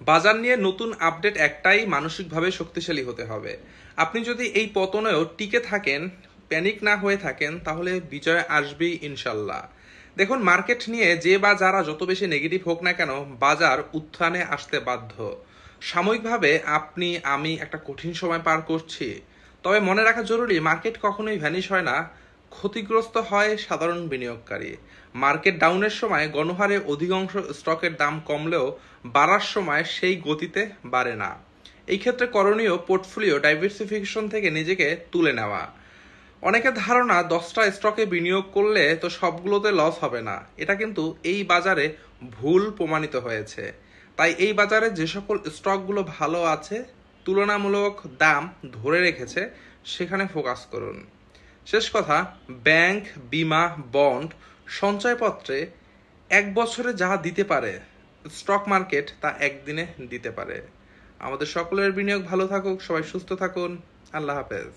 বাজার নিয়ে নতুন আপডেট একটাই, মানসিকভাবে শক্তিশালী হতে হবে। আপনি যদি এই পতনেও টিকে থাকেন, প্যানিক না হয়ে থাকেন, তাহলে বিজয় আসবেই ইনশাল্লাহ। দেখুন, মার্কেট নিয়ে যে বা যারা যত বেশি নেগেটিভ হোক না কেন, বাজার উত্থানে আসতে বাধ্য। সাময়িকভাবে আপনি আমি একটা কঠিন সময় পার করছি, তবে মনে রাখা জরুরি, মার্কেট কখনোই ভ্যানিশ হয় না, ক্ষতিগ্রস্ত হয় সাধারণ বিনিয়োগকারী। মার্কেট ডাউনের সময় গণহারে অধিকাংশ স্টকের দাম কমলেও বাড়ার সময় সেই গতিতে বাড়ে না। এই ক্ষেত্রে করণীয় পোর্টফোলিও ডাইভার্সিফিকেশন থেকে নিজেকে তুলে নেওয়া। অনেকের ধারণা 10টা স্টকে বিনিয়োগ করলে তো সবগুলোতে লস হবে না, এটা কিন্তু এই বাজারে ভুল প্রমাণিত হয়েছে। তাই এই বাজারে যে সকল স্টকগুলো ভালো আছে, তুলনামূলক দাম ধরে রেখেছে, সেখানে ফোকাস করুন। শেষ কথা, ব্যাংক, বিমা, বন্ড, সঞ্চয়পত্রে 1 বছরে যা দিতে পারে স্টক মার্কেট, তা একদিনে দিতে পারে। আমাদের সকলের বিনিয়োগ ভালো থাকুক, সবাই সুস্থ থাকুন। আল্লাহ হাফেজ।